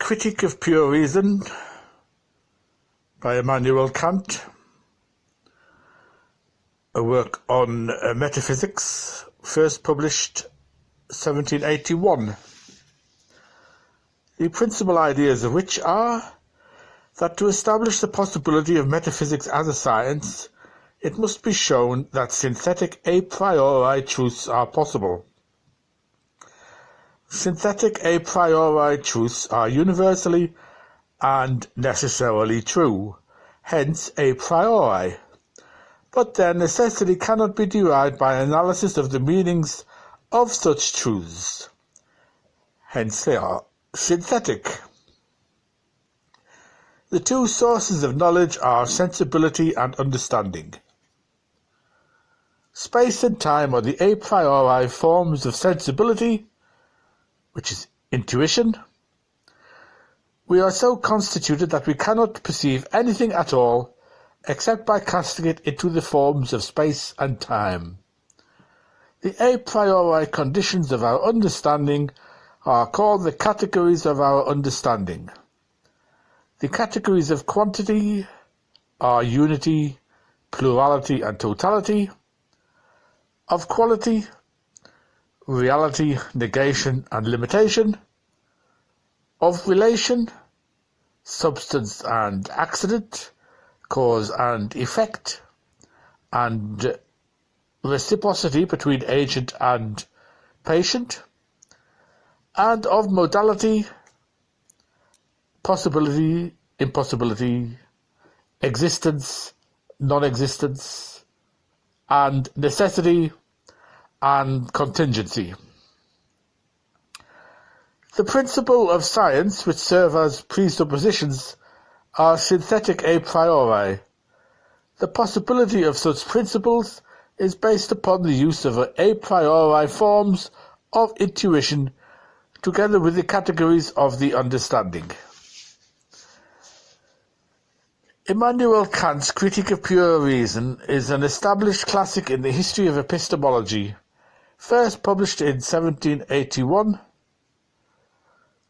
Critique of Pure Reason by Immanuel Kant, a work on metaphysics, first published 1781. The principal ideas of which are that to establish the possibility of metaphysics as a science, it must be shown that synthetic a priori truths are possible. Synthetic a priori truths are universally and necessarily true, hence a priori, but their necessity cannot be derived by analysis of the meanings of such truths, hence they are synthetic. The two sources of knowledge are sensibility and understanding. Space and time are the a priori forms of sensibility, which is intuition. We are so constituted that we cannot perceive anything at all except by casting it into the forms of space and time. The a priori conditions of our understanding are called the categories of our understanding. The categories of quantity are unity, plurality and totality, of quality, reality, negation and limitation, of relation, substance and accident, cause and effect, and reciprocity between agent and patient, and of modality, possibility, impossibility, existence, non-existence, and necessity and contingency. The principle of science which serve as presuppositions are synthetic a priori. The possibility of such principles is based upon the use of a priori forms of intuition together with the categories of the understanding. Immanuel Kant's Critique of Pure Reason is an established classic in the history of epistemology, first published in 1781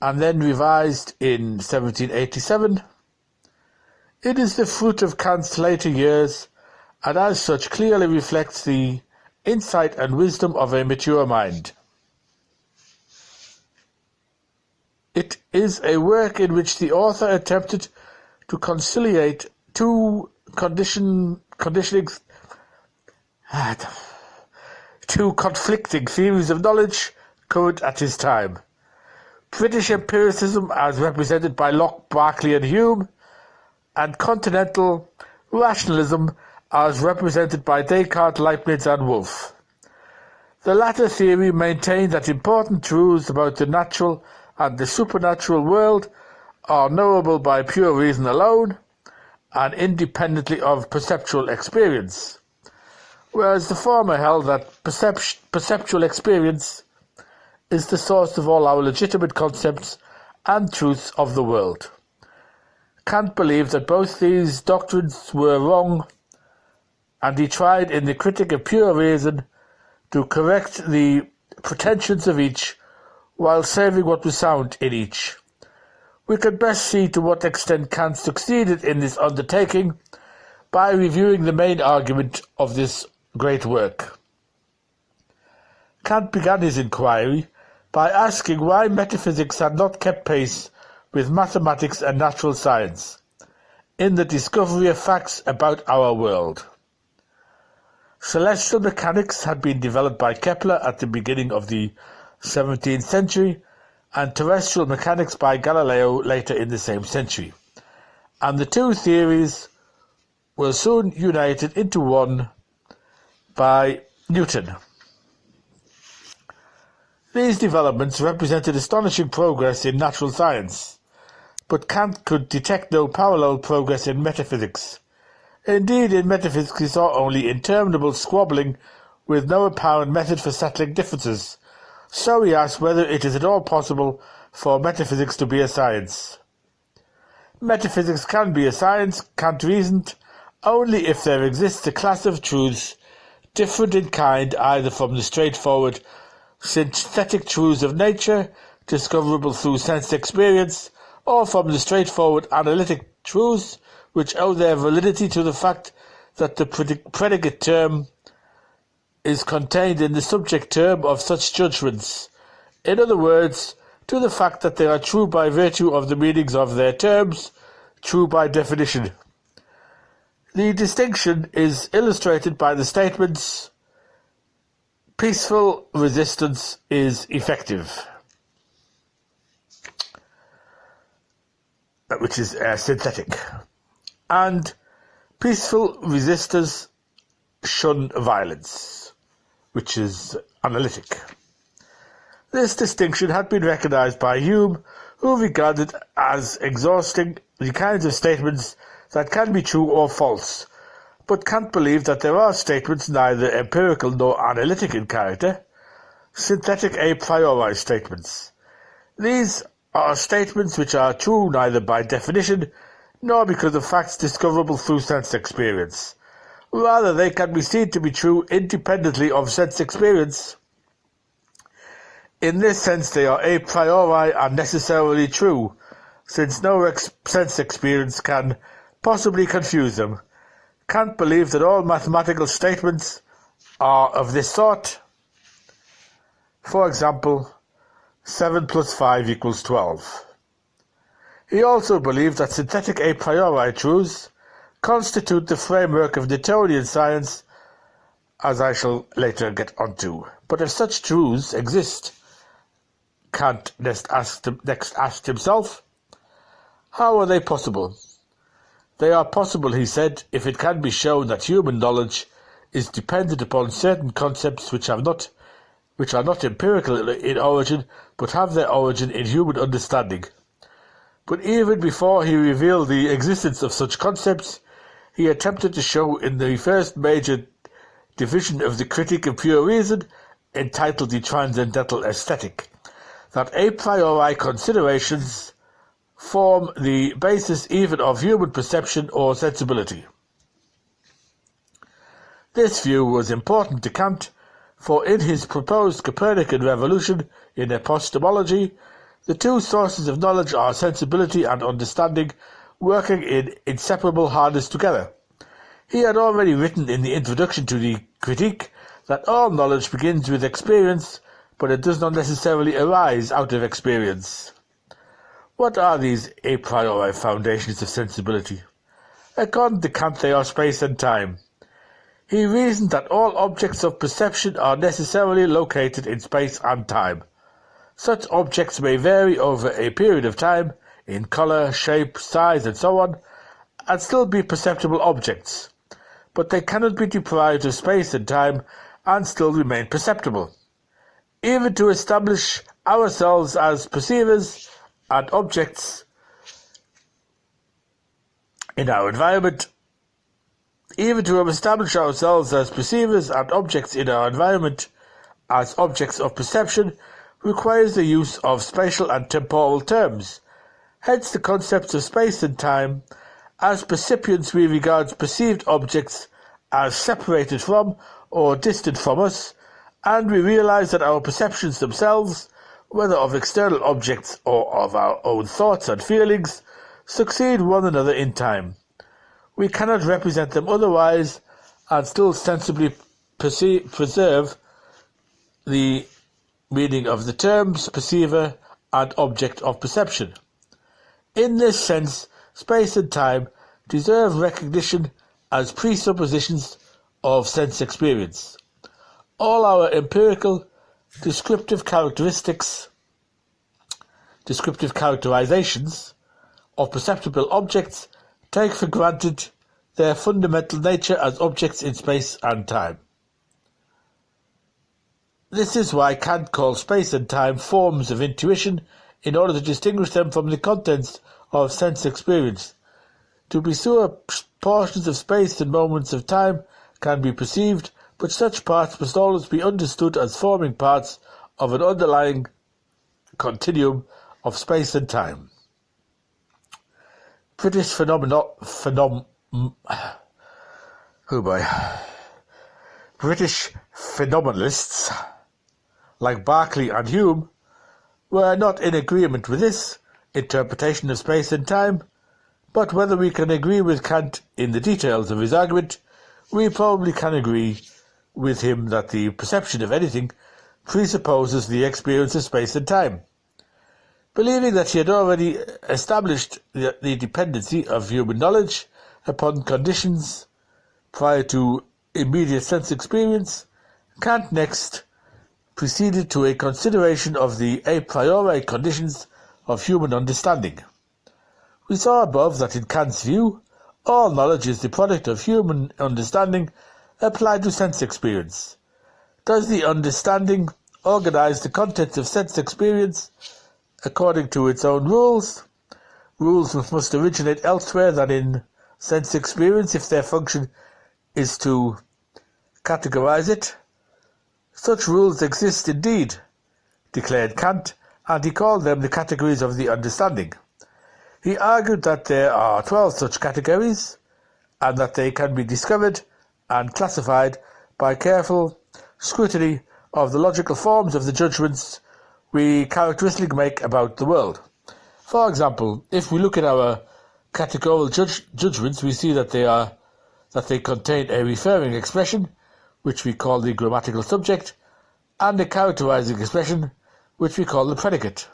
and then revised in 1787. It is the fruit of Kant's later years and as such clearly reflects the insight and wisdom of a mature mind. It is a work in which the author attempted to conciliate two conflicting theories of knowledge current at his time: British empiricism as represented by Locke, Berkeley and Hume, and continental rationalism as represented by Descartes, Leibniz and Wolff. The latter theory maintained that important truths about the natural and the supernatural world are knowable by pure reason alone and independently of perceptual experience, whereas the former held that perceptual experience is the source of all our legitimate concepts and truths of the world. Kant believed that both these doctrines were wrong, and he tried in the Critique of Pure Reason to correct the pretensions of each while saving what was sound in each. We can best see to what extent Kant succeeded in this undertaking by reviewing the main argument of this great work. Kant began his inquiry by asking why metaphysics had not kept pace with mathematics and natural science in the discovery of facts about our world. Celestial mechanics had been developed by Kepler at the beginning of the 17th century and terrestrial mechanics by Galileo later in the same century, and the two theories were soon united into one by Newton. These developments represented astonishing progress in natural science, but Kant could detect no parallel progress in metaphysics. Indeed, in metaphysics he saw only interminable squabbling with no apparent method for settling differences. So he asked whether it is at all possible for metaphysics to be a science. Metaphysics can be a science, Kant reasoned, only if there exists a class of truths different in kind either from the straightforward synthetic truths of nature, discoverable through sense experience, or from the straightforward analytic truths which owe their validity to the fact that the predicate term is contained in the subject term of such judgments. In other words, to the fact that they are true by virtue of the meanings of their terms, true by definition. The distinction is illustrated by the statements, peaceful resistance is effective, which is synthetic, and peaceful resistors shun violence, which is analytic. This distinction had been recognized by Hume, who regarded as exhausting the kinds of statements that can be true or false, but Kant believed that there are statements neither empirical nor analytic in character, synthetic a priori statements. These are statements which are true neither by definition nor because of facts discoverable through sense experience. Rather, they can be seen to be true independently of sense experience. In this sense, they are a priori and necessarily true, since no sense experience can possibly confuse them. Kant believed that all mathematical statements are of this sort. For example, 7 plus 5 equals 12. He also believed that synthetic a priori truths constitute the framework of Newtonian science, as I shall later get onto. But if such truths exist, Kant next asked himself, how are they possible? They are possible, he said, if it can be shown that human knowledge is dependent upon certain concepts which are not empirical in origin, but have their origin in human understanding. But even before he revealed the existence of such concepts, he attempted to show in the first major division of the Critique of Pure Reason, entitled The Transcendental Aesthetic, that a priori considerations form the basis even of human perception or sensibility. This view was important to Kant, for in his proposed Copernican revolution in epistemology, the two sources of knowledge are sensibility and understanding, working in inseparable harness together. He had already written in the introduction to the Critique that all knowledge begins with experience, but it does not necessarily arise out of experience. What are these a priori foundations of sensibility? According to Kant, they are space and time. He reasoned that all objects of perception are necessarily located in space and time. Such objects may vary over a period of time, in color, shape, size, and so on, and still be perceptible objects, but they cannot be deprived of space and time and still remain perceptible. Even to establish ourselves as perceivers and objects in our environment, as objects of perception requires the use of spatial and temporal terms. Hence the concepts of space and time. As percipients, we regard perceived objects as separated from or distant from us, and we realize that our perceptions themselves, whether of external objects or of our own thoughts and feelings, succeed one another in time. We cannot represent them otherwise and still sensibly preserve the meaning of the terms perceiver and object of perception. In this sense, space and time deserve recognition as presuppositions of sense experience. All our empirical descriptive characterizations of perceptible objects take for granted their fundamental nature as objects in space and time. This is why Kant calls space and time forms of intuition, in order to distinguish them from the contents of sense experience. To be sure, portions of space and moments of time can be perceived, but such parts must always be understood as forming parts of an underlying continuum of space and time. British phenomenalists like Berkeley and Hume were not in agreement with this. interpretation of space and time, but whether we can agree with Kant in the details of his argument, we probably can agree with him that the perception of anything presupposes the experience of space and time. Believing that he had already established the dependency of human knowledge upon conditions prior to immediate sense experience, Kant next proceeded to a consideration of the a priori conditions of human understanding. We saw above that in Kant's view, all knowledge is the product of human understanding applied to sense experience. Does the understanding organize the contents of sense experience according to its own rules? Rules which must originate elsewhere than in sense experience if their function is to categorize it. Such rules exist indeed, declared Kant, and he called them the categories of the understanding. He argued that there are 12 such categories, and that they can be discovered and classified by careful scrutiny of the logical forms of the judgments we characteristically make about the world. For example, if we look at our categorical judgments, we see that they contain a referring expression, which we call the grammatical subject, and a characterizing expression, which we call the predicate.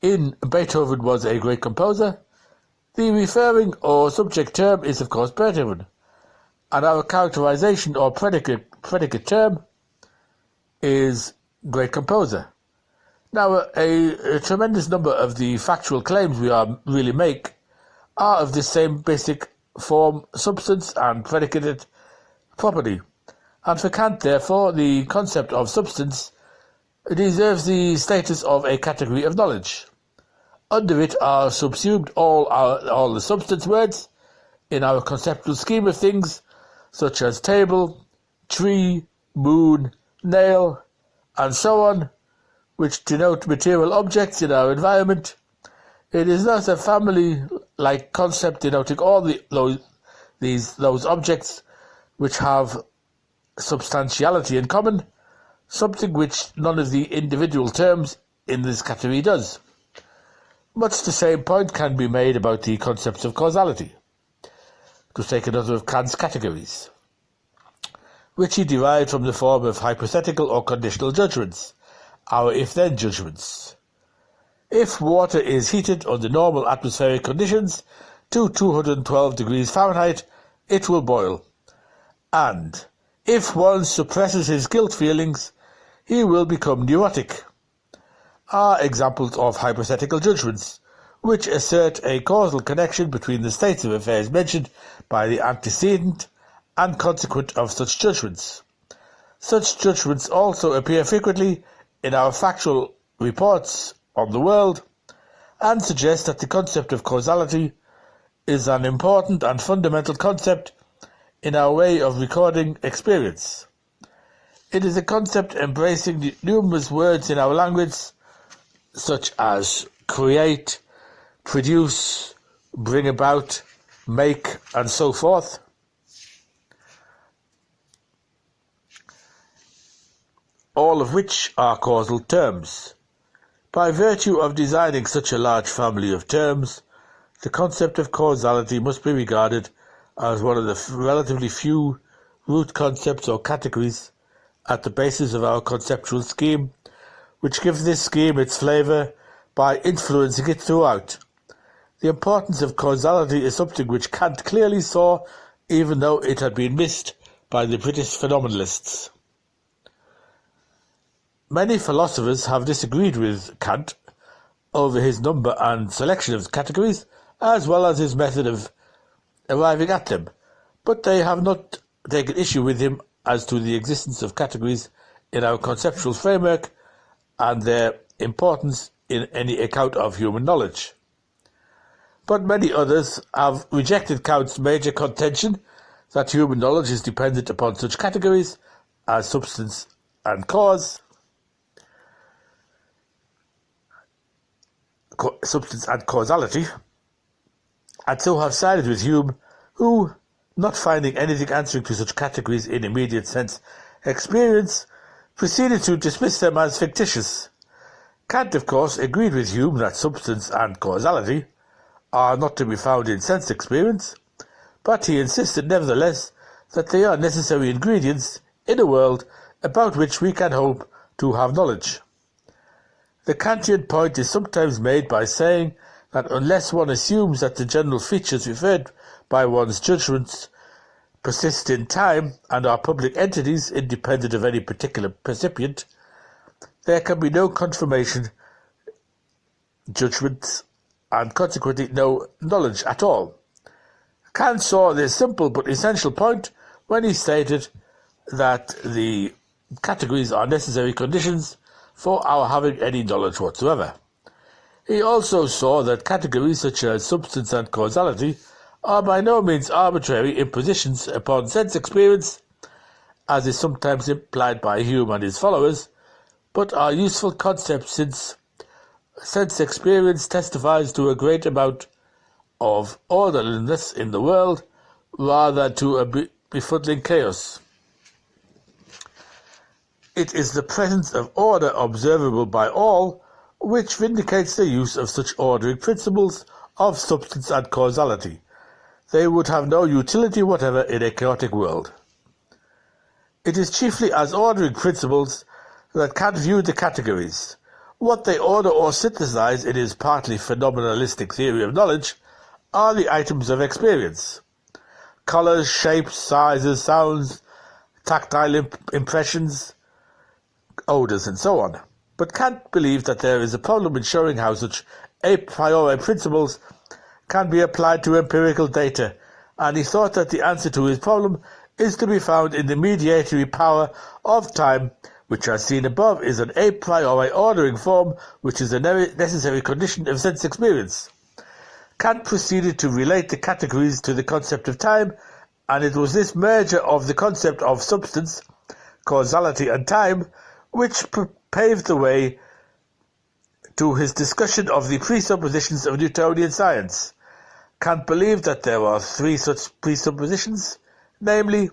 In Beethoven was a great composer, the referring or subject term is of course Beethoven, and our characterization or predicate term is great composer. Now, a tremendous number of the factual claims we really make are of this same basic form, substance, and predicated property. And for Kant, therefore, the concept of substance deserves the status of a category of knowledge. Under it are subsumed all the substance words in our conceptual scheme of things, such as table, tree, moon, nail, and so on, which denote material objects in our environment. It is thus a family-like concept denoting all those objects which have substantiality in common, something which none of the individual terms in this category does. Much the same point can be made about the concepts of causality, to take another of Kant's categories, which he derived from the form of hypothetical or conditional judgments, our if-then judgments. If water is heated under normal atmospheric conditions to 212 degrees Fahrenheit, it will boil. And if one suppresses his guilt feelings, he will become neurotic, are examples of hypothetical judgments, which assert a causal connection between the states of affairs mentioned by the antecedent and consequent of such judgments. Such judgments also appear frequently in our factual reports on the world, and suggest that the concept of causality is an important and fundamental concept in our way of recording experience. It is a concept embracing the numerous words in our language, such as create, produce, bring about, make, and so forth. All of which are causal terms. By virtue of designing such a large family of terms, the concept of causality must be regarded as one of the relatively few root concepts or categories at the basis of our conceptual scheme, which gives this scheme its flavour by influencing it throughout. The importance of causality is something which Kant clearly saw, even though it had been missed by the British phenomenalists. Many philosophers have disagreed with Kant over his number and selection of categories, as well as his method of arriving at them, but they have not taken issue with him as to the existence of categories in our conceptual framework and their importance in any account of human knowledge. But many others have rejected Kant's major contention that human knowledge is dependent upon such categories as substance and causality, and so have sided with Hume, who, not finding anything answering to such categories in immediate sense experience, proceeded to dismiss them as fictitious. Kant, of course, agreed with Hume that substance and causality are not to be found in sense experience, but he insisted nevertheless that they are necessary ingredients in a world about which we can hope to have knowledge. The Kantian point is sometimes made by saying that unless one assumes that the general features referred by one's judgments persist in time and are public entities independent of any particular percipient, there can be no confirmation, judgments, and consequently no knowledge at all. Kant saw this simple but essential point when he stated that the categories are necessary conditions for our having any knowledge whatsoever. He also saw that categories such as substance and causality are by no means arbitrary impositions upon sense experience, as is sometimes implied by Hume and his followers, but are useful concepts since sense experience testifies to a great amount of orderliness in the world rather than to a befuddling chaos. It is the presence of order observable by all which vindicates the use of such ordering principles of substance and causality. They would have no utility whatever in a chaotic world. It is chiefly as ordering principles that Kant viewed the categories. What they order or synthesize in his partly phenomenalistic theory of knowledge are the items of experience: colours, shapes, sizes, sounds, tactile impressions, odours, and so on. But Kant believed that there is a problem in showing how such a priori principles can be applied to empirical data, and he thought that the answer to his problem is to be found in the mediatory power of time, which, as seen above, is an a priori ordering form which is a necessary condition of sense experience. Kant proceeded to relate the categories to the concept of time, and it was this merger of the concept of substance, causality, and time which paved the way to his discussion of the presuppositions of Newtonian science. Kant believed that there are three such presuppositions, namely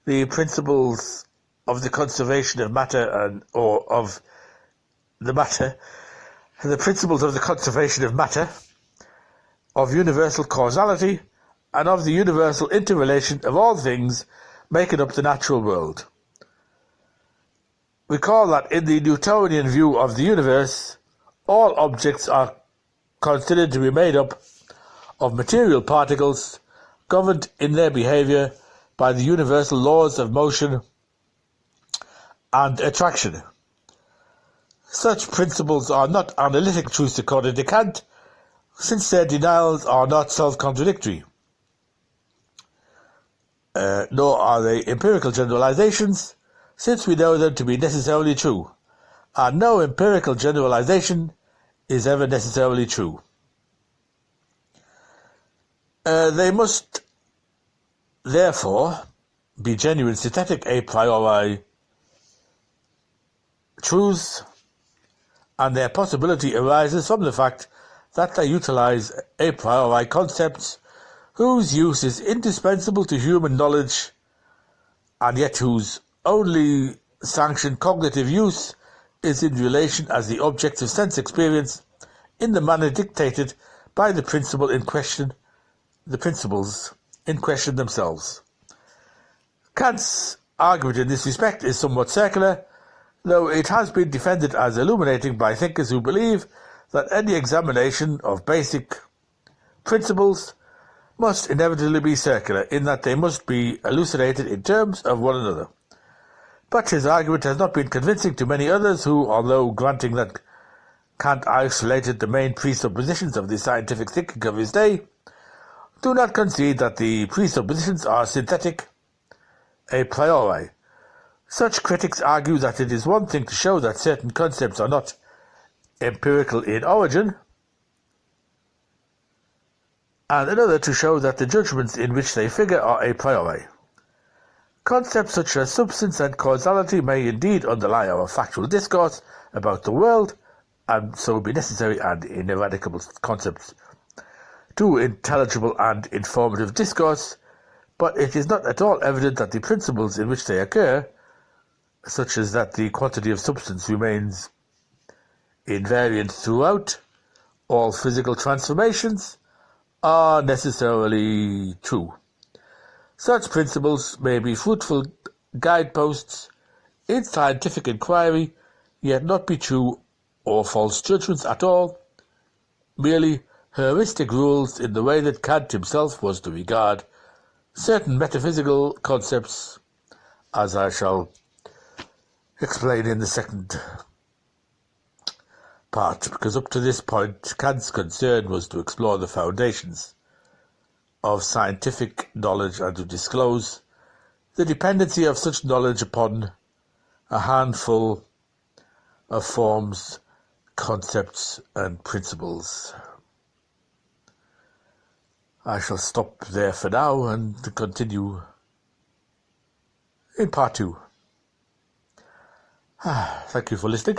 the principles of the conservation of matter the principles of the conservation of matter, of universal causality, and of the universal interrelation of all things making up the natural world. Recall that in the Newtonian view of the universe, all objects are considered to be made up of material particles governed in their behaviour by the universal laws of motion and attraction. Such principles are not analytic truths according to Kant, since their denials are not self-contradictory, nor are they empirical generalizations, since we know them to be necessarily true, and no empirical generalization is ever necessarily true. They must therefore be genuine synthetic a priori truths, and their possibility arises from the fact that they utilize a priori concepts whose use is indispensable to human knowledge, and yet whose only sanctioned cognitive use is in relation as the objects of sense experience in the manner dictated by the principles in question themselves. Kant's argument in this respect is somewhat circular, though it has been defended as illuminating by thinkers who believe that any examination of basic principles must inevitably be circular, in that they must be elucidated in terms of one another. But his argument has not been convincing to many others who, although granting that Kant isolated the main presuppositions of the scientific thinking of his day, do not concede that the presuppositions are synthetic a priori. Such critics argue that it is one thing to show that certain concepts are not empirical in origin, and another to show that the judgments in which they figure are a priori. Concepts such as substance and causality may indeed underlie our factual discourse about the world, and so be necessary and ineradicable concepts to intelligible and informative discourse, but it is not at all evident that the principles in which they occur, such as that the quantity of substance remains invariant throughout all physical transformations are necessarily true. Such principles may be fruitful guideposts in scientific inquiry, yet not be true or false judgments at all, merely heuristic rules in the way that Kant himself was to regard certain metaphysical concepts, as I shall explain in the second part, because up to this point Kant's concern was to explore the foundations of scientific knowledge and to disclose the dependency of such knowledge upon a handful of forms, concepts and principles. I shall stop there for now and continue in part 2. Thank you for listening.